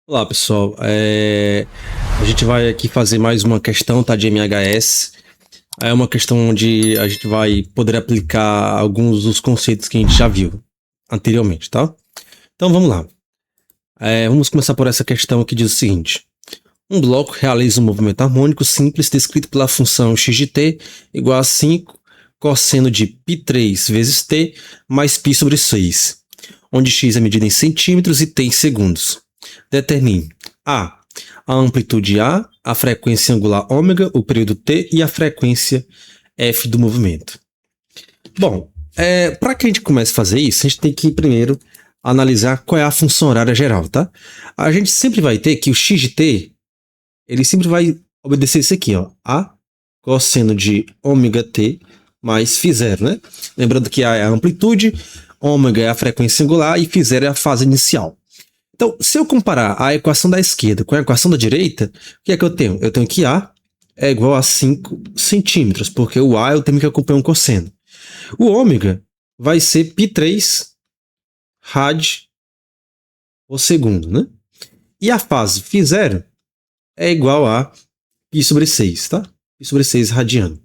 Olá, pessoal. A gente vai aqui fazer mais uma questão, tá, de MHS. É uma questão onde a gente vai poder aplicar alguns dos conceitos que a gente já viu anteriormente, tá? Então vamos lá. Vamos começar por essa questão que diz o seguinte: um bloco realiza um movimento harmônico simples descrito pela função x de t igual a 5 cosseno de π3 vezes t mais π sobre 6, onde x é medida em centímetros e t em segundos. Determine a amplitude A frequência angular ômega, o período t e a frequência f do movimento. Bom, para que a gente comece a fazer isso, a gente tem que primeiro analisar qual é a função horária geral, tá? A gente sempre vai ter que o x de t, ele sempre vai obedecer isso aqui, ó, A cosseno de ômega t mais φ0, né? Lembrando que A é a amplitude, ômega é a frequência angular e φ0 é a fase inicial. Então, se eu comparar a equação da esquerda com a equação da direita, o que é que eu tenho? Eu tenho que A é igual a 5 centímetros, porque o A é o termo que acompanha um cosseno. O ômega vai ser π3 rad por segundo, né? E a fase φ0 é igual a π sobre 6, tá? Π sobre 6 radiano.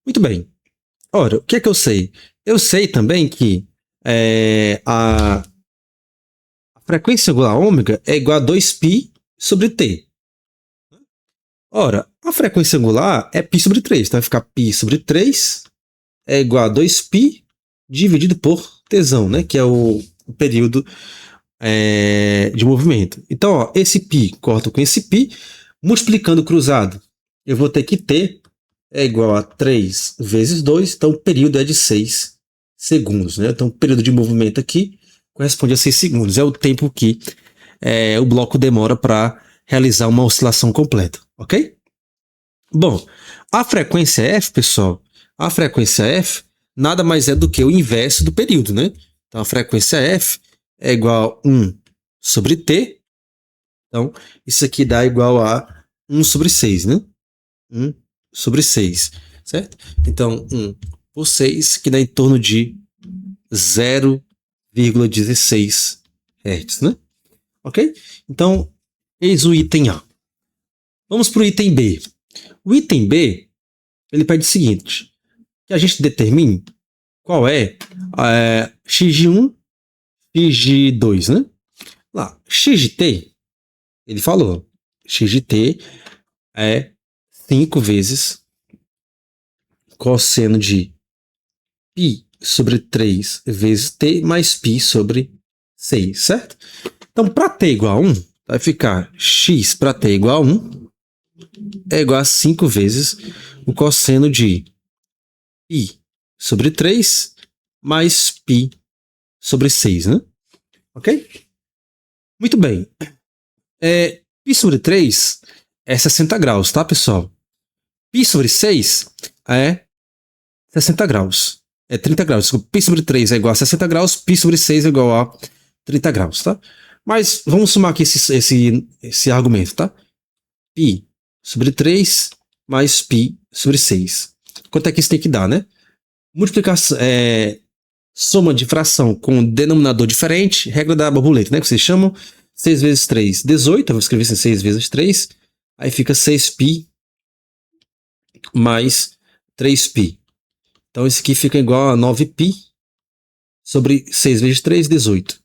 Muito bem. Ora, o que é que eu sei? Eu sei também que a frequência angular ômega é igual a 2π sobre t. Ora, a frequência angular é π sobre 3, então vai ficar π sobre 3 é igual a 2π dividido por tzão, né? Que é o período de movimento. Então, ó, esse π corta com esse π, multiplicando cruzado, eu vou ter que t é igual a 3 vezes 2, então o período é de 6 segundos, né? Então o período de movimento aqui corresponde a 6 segundos, é o tempo que o bloco demora para realizar uma oscilação completa, ok? Bom, a frequência f, pessoal, a frequência f nada mais é do que o inverso do período, né? Então a frequência f é igual a 1 sobre t, então isso aqui dá igual a 1 sobre 6, né? 1 sobre 6, certo? Então 1 por 6, que dá em torno de 0,16 Hz, né? Ok? Então, eis o item A. Vamos para o item B. O item B, ele pede o seguinte, que a gente determine qual é x de 1, x de 2, né? Lá, x de t, ele falou, x de t é 5 vezes cosseno de π sobre 3 vezes t mais π sobre 6, certo? Então, para t igual a 1, vai ficar x para t igual a 1 é igual a 5 vezes o cosseno de π sobre 3 mais π sobre 6, né? Ok? Muito bem. Π sobre 3 é 60 graus, tá, pessoal? Π sobre 6 é 60 graus. É 30 graus. Desculpa, π sobre 3 é igual a 60 graus, π sobre 6 é igual a 30 graus, tá? Mas vamos somar aqui esse argumento, tá? Π sobre 3 mais π sobre 6. Quanto é que isso tem que dar, né? Multiplicação, soma de fração com denominador diferente, regra da borboleta, né? Que vocês chamam 6 vezes 3, 18. Eu vou escrever assim, 6 vezes 3. Aí fica 6π mais 3π. Então, isso aqui fica igual a 9π sobre 6 vezes 3, 18.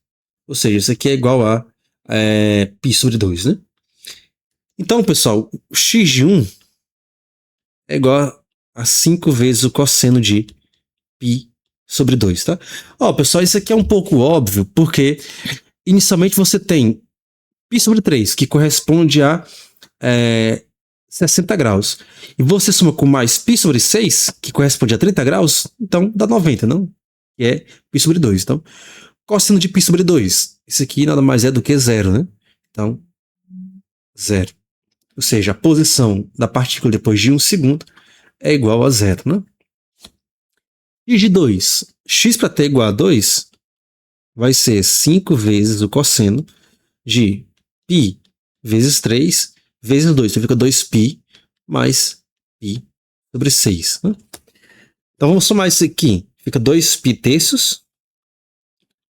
Ou seja, isso aqui é igual a π sobre 2, né? Então, pessoal, o x de 1 é igual a 5 vezes o cosseno de π sobre 2, tá? Ó, pessoal, isso aqui é um pouco óbvio, porque inicialmente você tem π sobre 3, que corresponde a 60 graus. E você soma com mais π sobre 6, que corresponde a 30 graus, então dá 90, não? Que é π sobre 2. Então, cosseno de π sobre 2, isso aqui nada mais é do que zero, né? Então, zero. Ou seja, a posição da partícula depois de 1 segundo é igual a zero, né? X de 2, x para t igual a 2, vai ser 5 vezes o cosseno de π vezes 3 vezes 2. Então fica 2π mais π sobre 6. Né? Então vamos somar isso aqui. Fica 2π terços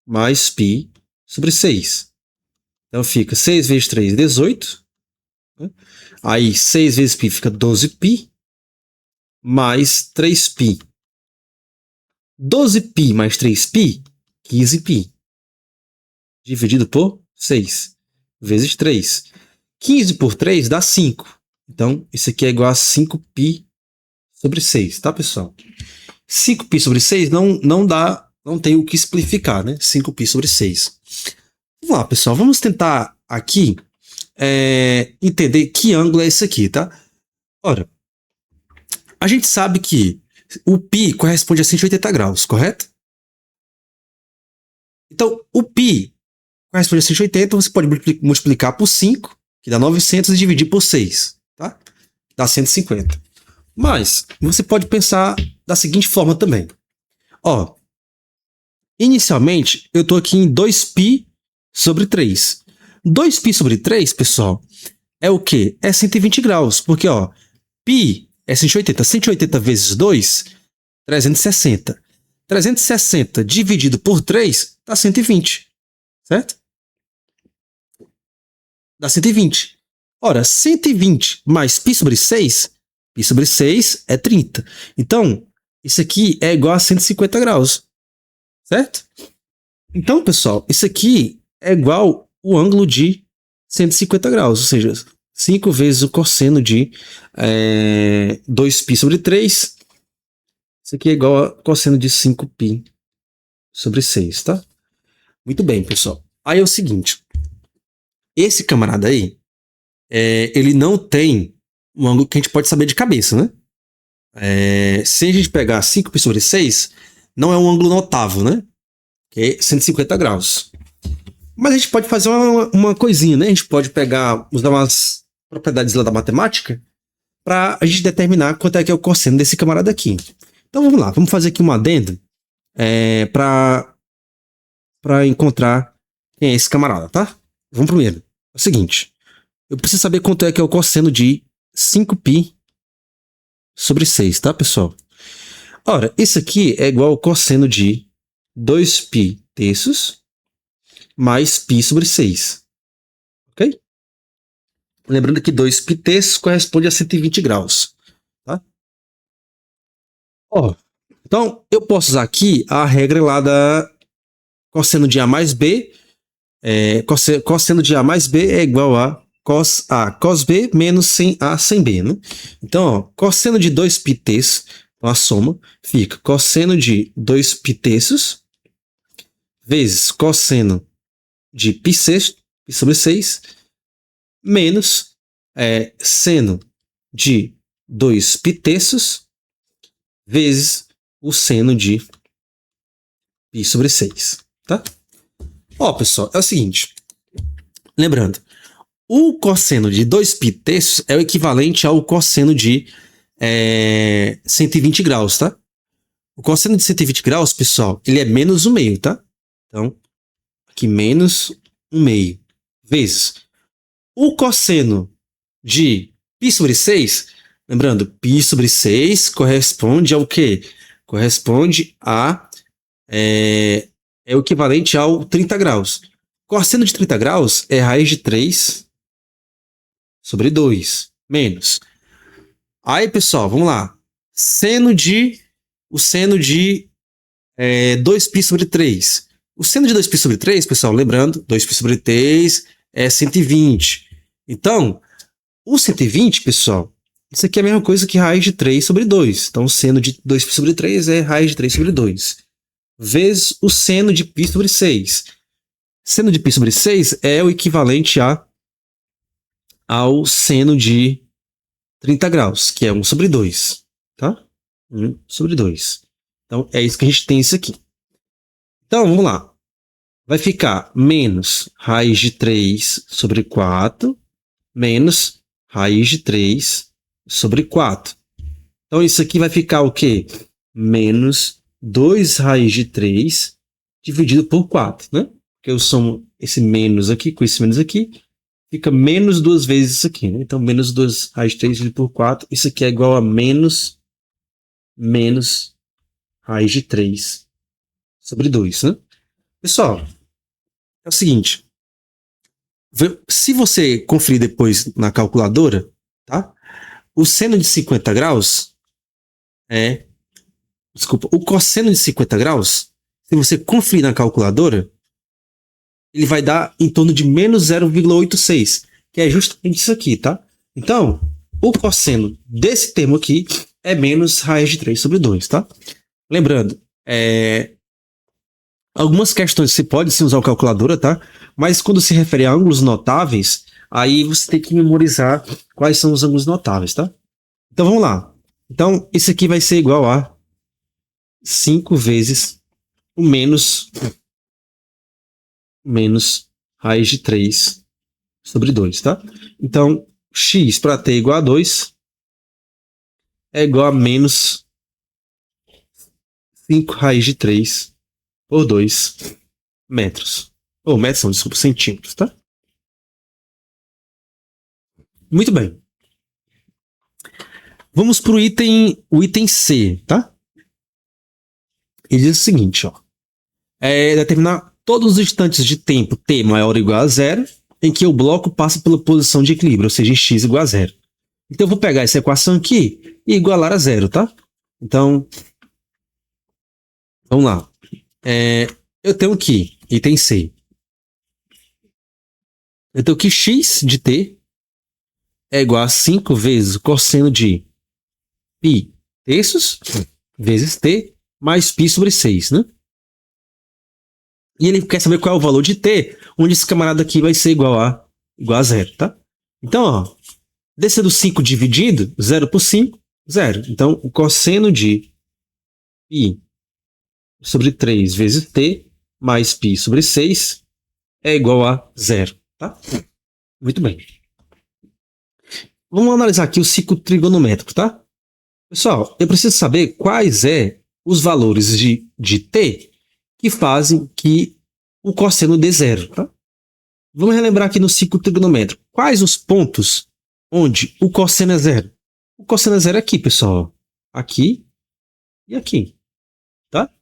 mais π sobre 6. Então fica 6 vezes 3, 18. Né? Aí 6 vezes π fica 12π mais 3π. 12π mais 3π, 15π. Dividido por 6 vezes 3. 15 por 3 dá 5. Então, isso aqui é igual a 5π sobre 6, tá, pessoal? 5π sobre 6 não dá, não tem o que simplificar, né? 5π sobre 6. Vamos lá, pessoal. Vamos tentar aqui entender que ângulo é esse aqui, tá? Ora, a gente sabe que o π corresponde a 180 graus, correto? Então, o π corresponde a 180, você pode multiplicar por 5, que dá 900, e dividir por 6, tá? Dá 150. Mas você pode pensar da seguinte forma também. Ó, inicialmente, eu estou aqui em 2π sobre 3. 2π sobre 3, pessoal, é o quê? É 120 graus, porque ó, π é 180. 180 vezes 2, 360. 360 dividido por 3 dá 120, certo? Dá 120. Ora, 120 mais π sobre 6, π sobre 6 é 30. Então, isso aqui é igual a 150 graus, certo? Então, pessoal, isso aqui é igual o ângulo de 150 graus, ou seja, 5 vezes o cosseno de 2π sobre 3. Isso aqui é igual a cosseno de 5π sobre 6, tá? Muito bem, pessoal. Aí é o seguinte, esse camarada aí, ele não tem um ângulo que a gente pode saber de cabeça, né? Se a gente pegar 5π sobre 6, não é um ângulo notável, né? Que é 150 graus. Mas a gente pode fazer uma coisinha, né? A gente pode usar umas propriedades lá da matemática para a gente determinar quanto é que é o cosseno desse camarada aqui. Então vamos lá, vamos fazer aqui um adendo para encontrar quem é esse camarada, tá? Vamos primeiro. É o seguinte, eu preciso saber quanto é que é o cosseno de 5π sobre 6, tá, pessoal? Ora, isso aqui é igual ao cosseno de 2π terços mais π sobre 6. Ok? Lembrando que 2π terços corresponde a 120 graus. Tá? Ó, então, eu posso usar aqui a regra lá da cosseno de A mais B. Cosseno de A mais B é igual a cos A cos B menos sem A sem B. Né? Então, ó, cosseno de 2π terços, então a soma fica cosseno de 2π terços vezes cosseno de π sexto, π sobre 6, menos seno de 2π terços vezes o seno de π sobre 6, tá? Ó, pessoal, é o seguinte, lembrando, o cosseno de 2π terços é o equivalente ao cosseno de 120 graus, tá? O cosseno de 120 graus, pessoal, ele é menos 1/2, tá? Então, aqui menos 1/2 vezes o cosseno de π sobre 6, lembrando, π sobre 6 corresponde ao quê? Corresponde a... é o equivalente ao 30 graus. Cosseno de 30 graus é raiz de 3 sobre 2, menos. Aí, pessoal, vamos lá. O seno de 2π sobre 3. O seno de 2π sobre 3, pessoal, lembrando, 2π sobre 3 é 120. Então, o 120, pessoal, isso aqui é a mesma coisa que raiz de 3 sobre 2. Então, o seno de 2π sobre 3 é raiz de 3 sobre 2. Vezes o seno de π sobre 6. Seno de π sobre 6 é o equivalente ao seno de 30 graus, que é 1 sobre 2. Tá? 1 sobre 2. Então, é isso que a gente tem isso aqui. Então, vamos lá. Vai ficar menos raiz de 3 sobre 4, menos raiz de 3 sobre 4. Então, isso aqui vai ficar o quê? Menos 2 raiz de 3 dividido por 4, né? Porque eu somo esse menos aqui com esse menos aqui, fica menos 2 vezes isso aqui, né? Então, menos 2 raiz de 3 dividido por 4, isso aqui é igual a menos raiz de 3 sobre 2, né? Pessoal, é o seguinte, Se você conferir depois na calculadora, tá? O seno de 50 graus é... Desculpa, o cosseno de 50 graus, se você conferir na calculadora, ele vai dar em torno de menos 0,86, que é justamente isso aqui, tá? Então, o cosseno desse termo aqui é menos raiz de 3 sobre 2, tá? Lembrando, algumas questões você pode sim usar a calculadora, tá? Mas quando se refere a ângulos notáveis, aí você tem que memorizar quais são os ângulos notáveis, tá? Então vamos lá. Então, isso aqui vai ser igual a 5 vezes o menos raiz de 3 sobre 2, tá? Então, x para t igual a 2 é igual a menos 5 raiz de 3 por 2 metros. Ou metros não, desculpa, centímetros, tá? Muito bem. Vamos para o item C, tá? Ele diz o seguinte, ó. Determinar todos os instantes de tempo t maior ou igual a zero em que o bloco passa pela posição de equilíbrio, ou seja, em x igual a zero. Então eu vou pegar essa equação aqui e igualar a zero, tá? Então, vamos lá. Eu tenho aqui, item C. Eu tenho que x de t é igual a 5 vezes o cosseno de π terços vezes t mais π sobre 6, né? E ele quer saber qual é o valor de t, onde esse camarada aqui vai ser igual a zero, tá? Então, ó, descendo 5 dividido, 0 por 5, 0. Então, o cosseno de π sobre 3 vezes t mais π sobre 6 é igual a 0, tá? Muito bem. Vamos analisar aqui o ciclo trigonométrico, tá? Pessoal, eu preciso saber quais os valores de t que fazem que o cosseno dê zero, tá? Vamos relembrar aqui no ciclo trigonométrico. Quais os pontos onde o cosseno é zero? O cosseno é zero aqui, pessoal. Aqui e aqui, tá?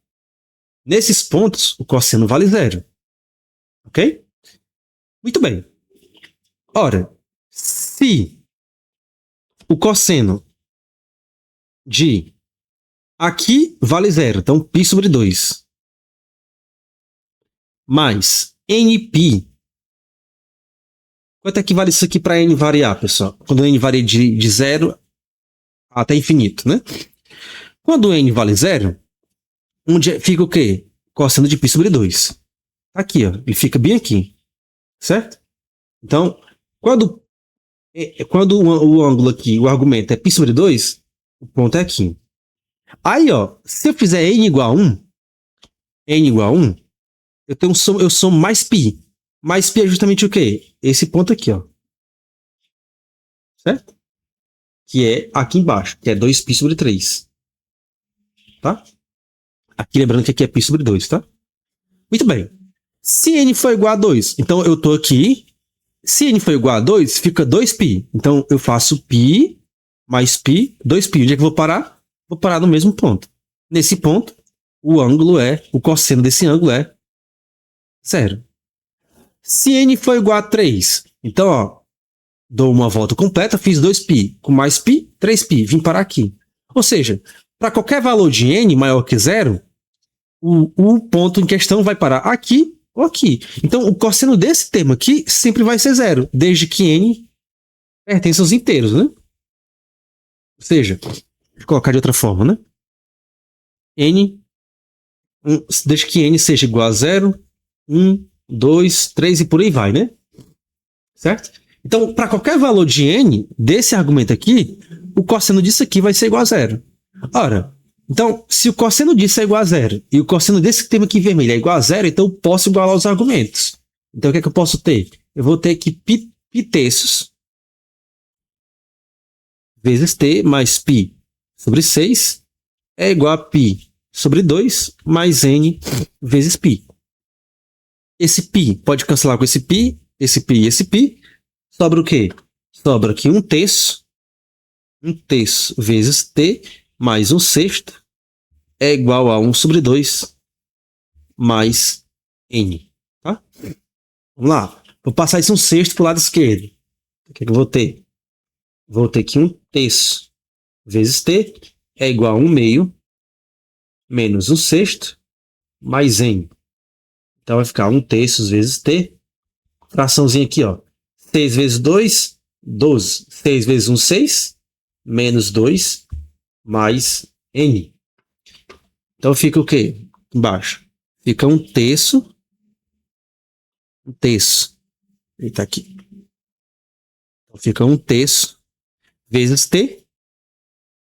Nesses pontos, o cosseno vale zero. Ok? Muito bem. Ora, se o cosseno de aqui vale zero, então π sobre 2, mais nπ. Quanto é que vale isso aqui para n variar, pessoal? Quando n varia de 0 até infinito, né? Quando n vale 0, onde fica o quê? Cosseno de π sobre 2. Aqui, ó. Ele fica bem aqui. Certo? Então, quando o ângulo aqui, o argumento é π sobre 2, o ponto é aqui. Aí, ó, se eu fizer n igual a 1, eu somo mais π. Mais π é justamente o quê? Esse ponto aqui, ó. Certo? Que é aqui embaixo, que é 2π sobre 3. Tá? Aqui, lembrando que aqui é π sobre 2, tá? Muito bem. Se n for igual a 2, então eu tô aqui. Se n for igual a 2, fica 2π. Então eu faço π mais π, 2π. Onde é que eu vou parar? Vou parar no mesmo ponto. Nesse ponto, o cosseno desse ângulo é 0. Se n for igual a 3, então, ó, dou uma volta completa, fiz 2π. Com mais π, 3π. Vim parar aqui. Ou seja, para qualquer valor de n maior que 0, o ponto em questão vai parar aqui ou aqui. Então, o cosseno desse termo aqui sempre vai ser 0, desde que n pertence aos inteiros, né? Ou seja, vou colocar de outra forma, né? Desde que n seja igual a 0, 1, 2, 3 e por aí vai, né? Certo? Então, para qualquer valor de n desse argumento aqui, o cosseno disso aqui vai ser igual a 0. Ora, então, se o cosseno disso é igual a 0 e o cosseno desse termo aqui vermelho é igual a 0, então eu posso igualar os argumentos. Então, o que é que eu posso ter? Eu vou ter que π terços vezes t mais π sobre 6 é igual a π sobre 2 mais n vezes π. Esse π pode cancelar com esse π e esse π. Sobra o quê? Sobra aqui 1/3. 1/3 vezes t mais 1/6 é igual a 1 sobre 2 mais n. Tá? Vamos lá. Vou passar isso um sexto pro lado esquerdo. O que é que eu vou ter? Vou ter que 1/3 vezes t é igual a 1/2 menos 1/6 mais n. Então vai ficar 1/3 vezes t. Fraçãozinha aqui, ó. 6 vezes 2, 12. 6 vezes 1, 6. Menos 2 mais n. Então fica o quê? Embaixo. Fica 1/3. 1/3. Ele tá aqui. Então fica 1/3 vezes t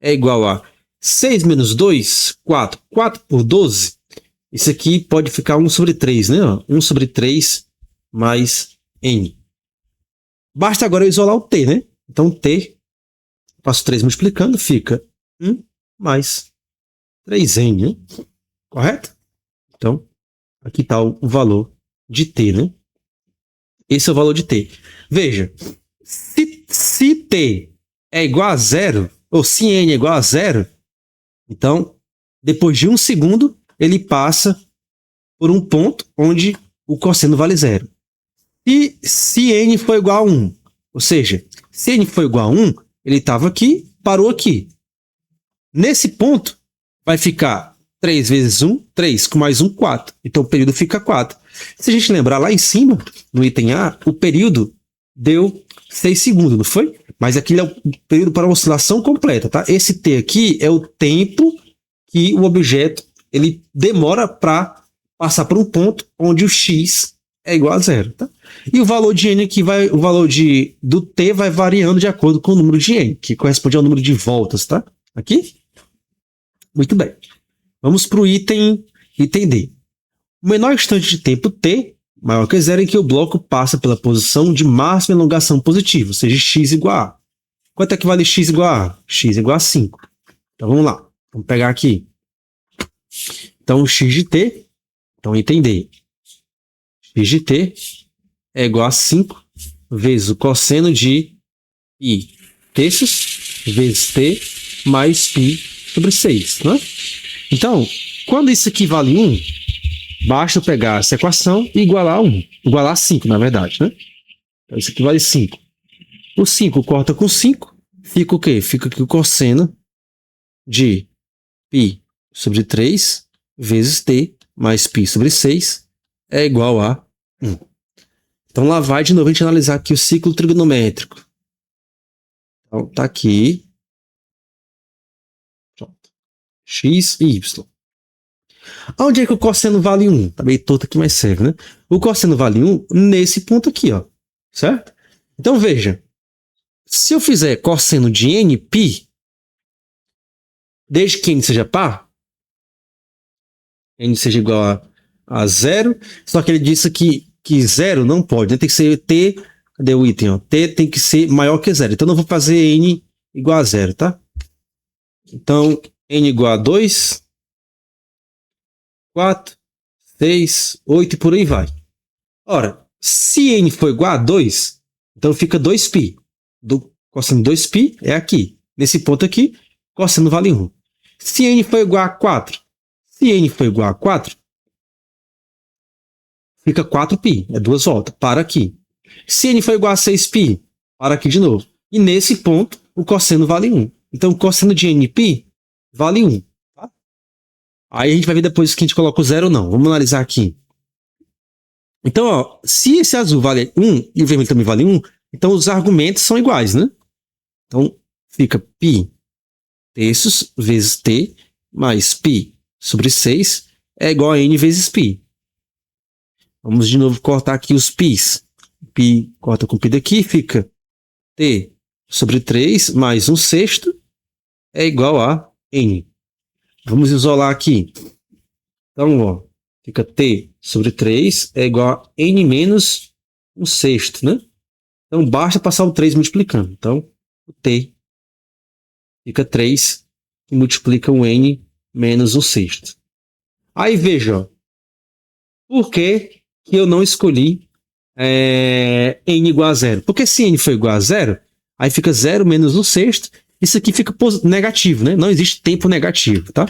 é igual a 6 menos 2, 4. 4 por 12. Isso aqui pode ficar 1/3, né? 1/3 mais n. Basta agora eu isolar o t, né? Então t, passo 3 multiplicando, fica 1 mais 3n, né? Correto? Então, aqui está o valor de t, né? Esse é o valor de t. Veja, se t é igual a 0, ou se n é igual a 0, então, depois de 1 segundo, ele passa por um ponto onde o cosseno vale 0. E se n for igual a 1, ou seja, se n for igual a 1, ele estava aqui, parou aqui. Nesse ponto, vai ficar 3 vezes 1, 3, com mais 1, 4. Então o período fica 4. Se a gente lembrar lá em cima, no item A, o período deu 6 segundos, não foi? Mas aquele é o período para a oscilação completa, tá? Esse t aqui é o tempo que o objeto ele demora para passar por um ponto onde o x é igual a 0, tá? E o valor de n aqui o valor do t vai variando de acordo com o número de n, que corresponde ao número de voltas, tá? Aqui? Muito bem. Vamos para o item D. O menor instante de tempo t, maior que 0, em que o bloco passa pela posição de máxima elongação positiva, ou seja, x igual a. Quanto é que vale x igual a? X igual a 5. Então vamos lá. Vamos pegar aqui. Então, x de t, então item D. X de t é igual a 5 vezes o cosseno de π terços vezes t mais π sobre 6, né? Então, quando isso aqui vale 1, basta eu pegar essa equação e igualar a 1. Igualar a 5, na verdade, né? Então, isso aqui vale 5. O 5 corta com 5, fica o quê? Fica aqui o cosseno de π sobre 3 vezes t mais π sobre 6 é igual a 1. Então, lá vai de novo a gente analisar aqui o ciclo trigonométrico. Então, tá aqui. Pronto. X e y. Onde é que o cosseno vale 1? Tá meio torto aqui, mas serve, né? O cosseno vale 1 nesse ponto aqui, ó. Certo? Então, veja. Se eu fizer cosseno de nπ, desde que n seja par, n seja igual a 0, só que ele disse que 0 não pode, né? Tem que ser t, cadê o item? Ó? T tem que ser maior que 0. Então, eu não vou fazer n igual a 0, tá? Então, n igual a 2, 4, 6, 8 e por aí vai. Ora, se n for igual a 2, então fica 2π. Do cosseno 2π é aqui. Nesse ponto aqui, cosseno vale 1. Se n for igual a 4, fica 4π. É 2 voltas. Para aqui. Se n for igual a 6π, para aqui de novo. E nesse ponto, o cosseno vale 1. Então, o cosseno de nπ vale 1. Tá? Aí a gente vai ver depois que a gente coloca o 0 ou não. Vamos analisar aqui. Então, ó, se esse azul vale 1 e o vermelho também vale 1, então os argumentos são iguais, né? Então, fica π terços vezes t mais π sobre 6 é igual a n vezes π. Vamos de novo cortar aqui os π's. Π corta com π daqui, fica t sobre 3 mais 1/6 é igual a n. Vamos isolar aqui. Então, ó, fica t sobre 3 é igual a n menos 1/6, né? Então, basta passar o 3 multiplicando. Então, o t fica 3 e multiplica o n menos 1/6. Aí, veja, ó, por que eu não escolhi n igual a 0? Porque se n for igual a 0, aí fica 0 menos 1/6. Isso aqui fica negativo, né? Não existe tempo negativo, tá?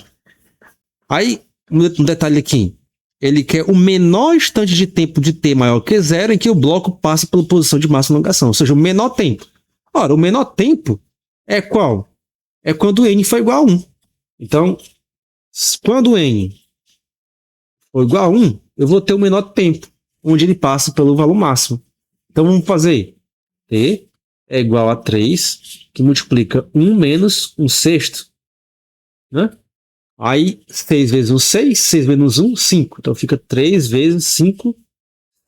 Aí, um detalhe aqui. ele quer o menor instante de tempo de t maior que zero em que o bloco passa pela posição de máxima elongação, ou seja, o menor tempo. Ora, o menor tempo é qual? É quando n for igual a 1. Então, quando n for igual a 1, eu vou ter o menor tempo, onde ele passa pelo valor máximo. Então, vamos fazer t é igual a 3, que multiplica 1 menos 1 sexto. Né? Aí, 6 vezes 1, 6. 6 menos 1, 5. Então, fica 3 vezes 5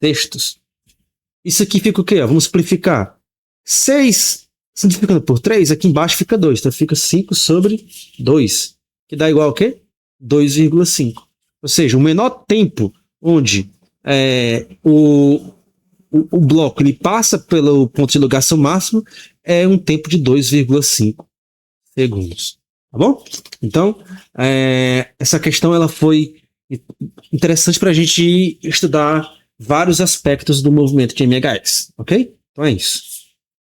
sextos. Isso aqui fica o quê? Vamos simplificar. 6, simplificando por 3, aqui embaixo fica 2. Então, fica 5 sobre 2. Que dá igual a quê? 2,5. Ou seja, o menor tempo onde o bloco ele passa pelo ponto de ligação máximo é um tempo de 2,5 segundos. Tá bom? Então, essa questão ela foi interessante para a gente estudar vários aspectos do movimento de MHS. Ok? Então é isso.